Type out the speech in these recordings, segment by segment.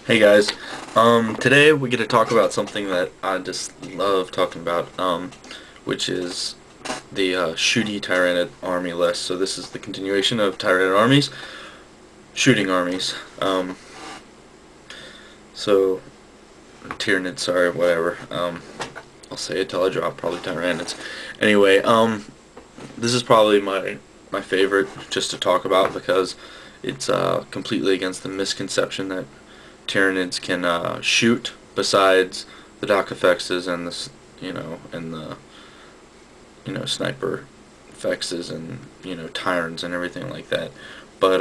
Hey guys, today we get to talk about something that I just love talking about, which is the Shooty Tyranid Army list. So this is the continuation of Tyranid Armies, shooting armies. So Tyranid, sorry, whatever. I'll say it till I drop, probably Tyranids. Anyway, this is probably my favorite just to talk about because it's completely against the misconception that Tyranids can shoot. Besides the dock effects and the sniper effects and tyrants and everything like that. But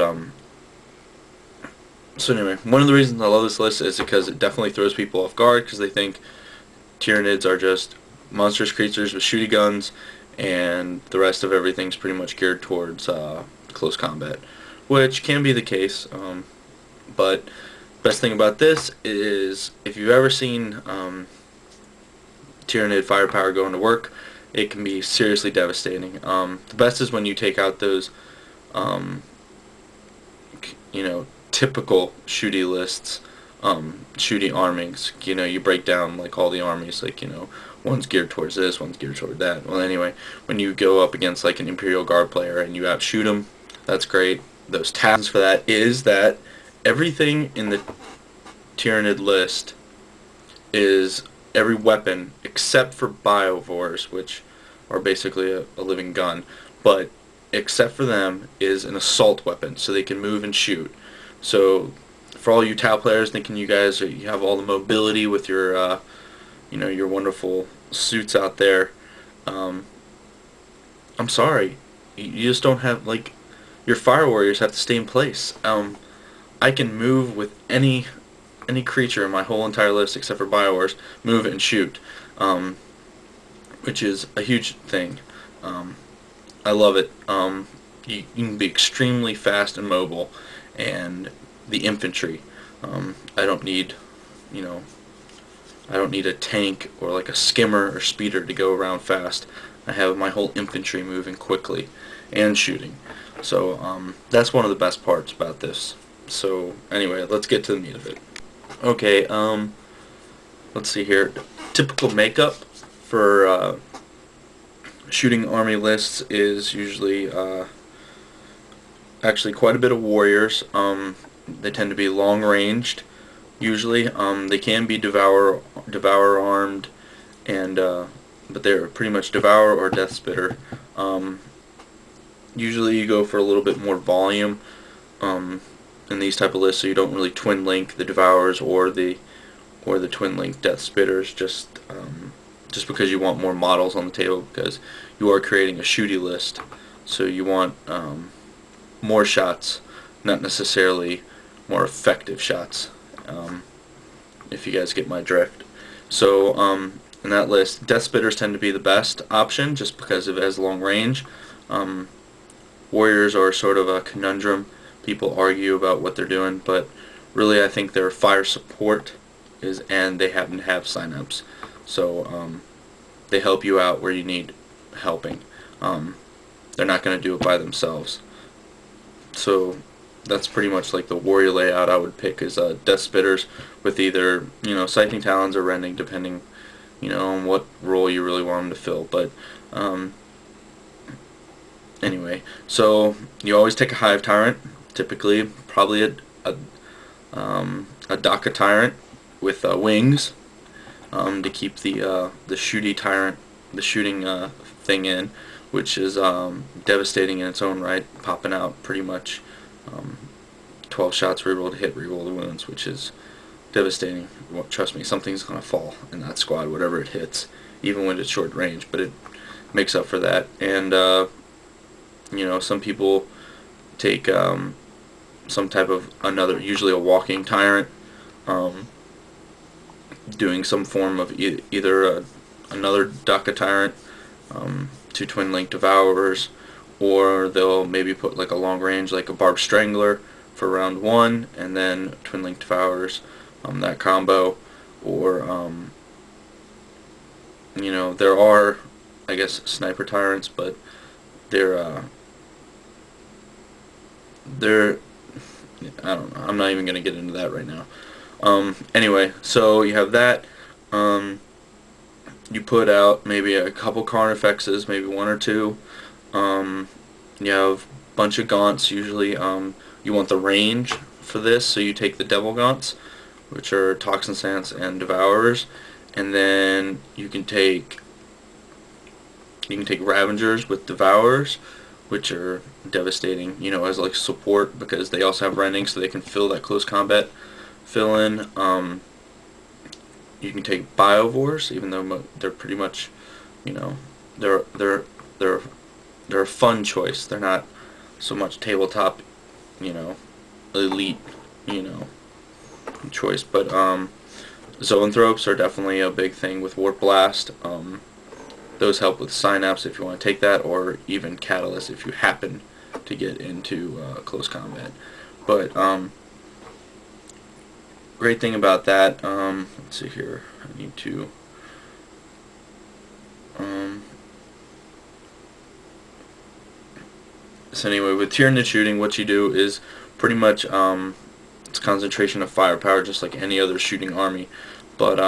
so anyway, one of the reasons I love this list is because it definitely throws people off guard because they think Tyranids are just monstrous creatures with shooty guns, and the rest of everything's pretty much geared towards close combat, which can be the case. But best thing about this is if you've ever seen Tyranid firepower go into work, it can be seriously devastating. The best is when you take out those, typical shooty lists, shooty armies. You break down like all the armies, like one's geared towards this, one's geared toward that. Well, anyway, when you go up against like an Imperial Guard player and you outshoot them, that's great. Those tasks for that is that everything in the Tyranid list is every weapon except for biovores, which are basically a living gun, but except for them is an assault weapon, so they can move and shoot. So for all you Tau players thinking you have all the mobility with your your wonderful suits out there, I'm sorry, you just don't have, like, your fire warriors have to stay in place. I can move with any creature in my whole entire list except for Biowars, move and shoot, which is a huge thing. I love it. You can be extremely fast and mobile, and the infantry. I don't need, I don't need a tank or like a skimmer or speeder to go around fast. I have my whole infantry moving quickly and shooting. So that's one of the best parts about this. So anyway, let's get to the meat of it. Okay, let's see here. Typical makeup for shooting army lists is usually actually quite a bit of warriors. They tend to be long ranged. Usually, they can be devour armed, and but they're pretty much devour or death spitter. Usually, you go for a little bit more volume in these type of lists, so you don't really twin link the devours or the twin link death spitters, just because you want more models on the table, because you are creating a shooty list, so you want more shots, not necessarily more effective shots, if you guys get my drift. So in that list, death spitters tend to be the best option just because it has long range. Warriors are sort of a conundrum. People argue about what they're doing, but really I think their fire support and they happen to have signups, so they help you out where you need helping. They're not going to do it by themselves. So that's pretty much like the warrior layout I would pick, is death spitters with either siphoning talons or rending, depending on what role you really want them to fill. But anyway, so you always take a hive tyrant, typically probably a Daka tyrant with wings, to keep the shooty tyrant, the shooting thing in, which is devastating in its own right, popping out pretty much 12 shots, reroll to hit, reroll the wounds, which is devastating. Well, trust me, something's gonna fall in that squad, whatever it hits, even when it's short range, but it makes up for that. And some people take some type of usually a walking tyrant, doing some form of either another Daka tyrant, two twin link devourers, or they'll maybe put like a long range, like a barbed strangler for round one, and then twin link devourers, that combo. Or there are, I guess, sniper tyrants, but they're I don't know, I'm not even going to get into that right now. Anyway, so you have that. You put out maybe a couple Carnifexes, maybe one or two. You have a bunch of Gaunts. Usually, you want the range for this, so you take the Devil Gaunts, which are Toxin Sants and Devourers, and then you can take Ravengers with Devourers, which are devastating, you know, as like support, because they also have Rending, so they can fill that close combat fill in. You can take Biovores, even though they're pretty much, you know, they're a fun choice. They're not so much tabletop, you know, elite, you know, choice. But Zoanthropes are definitely a big thing with Warp Blast. Those help with Synapse if you want to take that, or even Catalyst if you happen to get into close combat. But great thing about that, let's see here, I need to so anyway, with Tyranid shooting, what you do is pretty much it's concentration of firepower, just like any other shooting army, but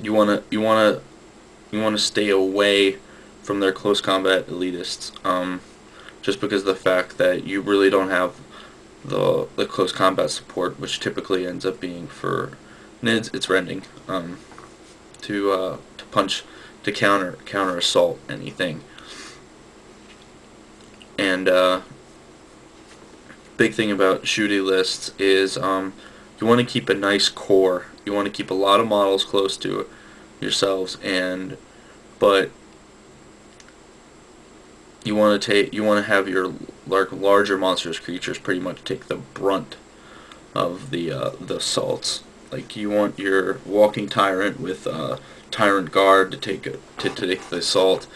you wanna stay away from their close combat elitists, just because of the fact that you really don't have the close combat support, which typically ends up being for Nids, it's Rending, to punch, to counter assault anything. And big thing about Shooty lists is you want to keep a nice core. You want to keep a lot of models close to yourselves, but you want to have your larger monstrous creatures pretty much take the brunt of the assaults. Like, you want your walking tyrant with tyrant guard to take the assault.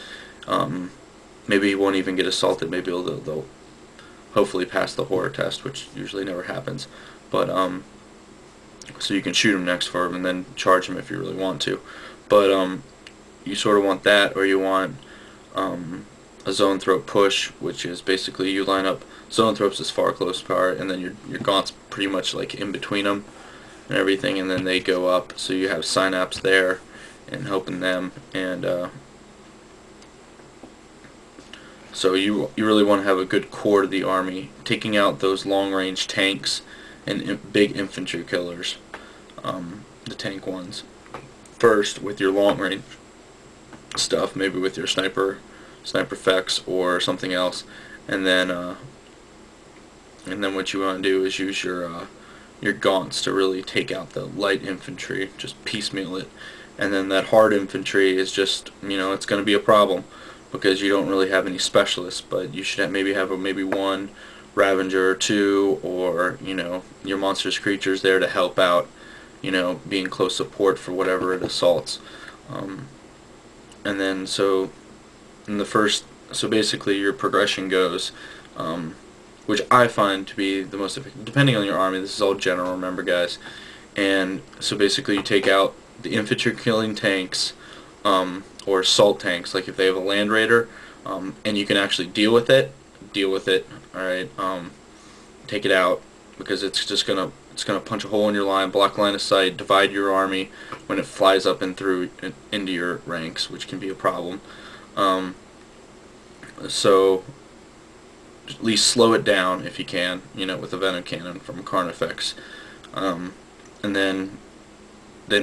Maybe he won't even get assaulted. Maybe they'll hopefully pass the horror test, which usually never happens. But so you can shoot him next for him and then charge him if you really want to. But you sort of want that, or you want a Zoanthrope push, which is basically you line up Zoanthropes as far close power, and then your Gaunt's pretty much like in between them and everything, and then they go up, so you have Synapse there and helping them, and so you really want to have a good core to the army, taking out those long-range tanks and big infantry killers, the tank ones, first with your long-range stuff, maybe with your sniper effects or something else, and then what you want to do is use your Gaunts to really take out the light infantry, just piecemeal it, and then that hard infantry is just, you know, it's going to be a problem because you don't really have any specialists, but you should have maybe one Ravager or two, or, you know, your monstrous creatures there to help out, you know, being close support for whatever it assaults. And then so basically your progression goes, which I find to be the most effective, depending on your army. This is all general, remember, guys. And so basically you take out the infantry killing tanks, or assault tanks, like if they have a land raider, and you can actually deal with it, alright, take it out, because it's gonna punch a hole in your line, block line of sight, divide your army when it flies up and through into your ranks, which can be a problem. So at least slow it down if you can, you know, with a venom cannon from Carnifex, and then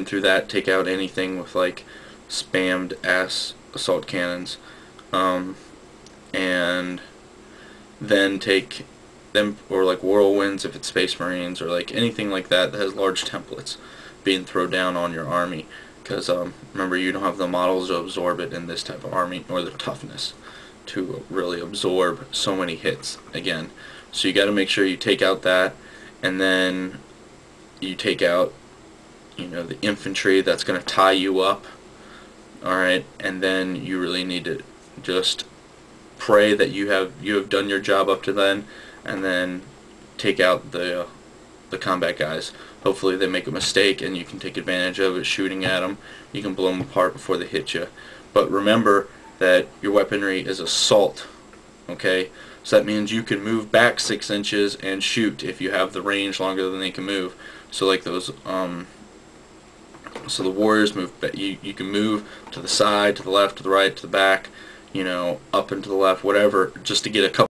through that take out anything with like spammed ass assault cannons, and then take them, or like whirlwinds if it's Space Marines, or like anything like that that has large templates being thrown down on your army, because remember, you don't have the models to absorb it in this type of army, or the toughness to really absorb so many hits again. So you got to make sure you take out that, and then you take out, you know, the infantry that's going to tie you up, alright, and then you really need to just pray that you have done your job up to then, and then take out the combat guys. Hopefully they make a mistake and you can take advantage of it, shooting at them. You can blow them apart before they hit you. But remember that your weaponry is assault Okay, so that means you can move back 6 inches and shoot if you have the range longer than they can move. So like those, so the warriors move. You can move to the side, to the left, to the right, to the back, you know, up and to the left, whatever, just to get a couple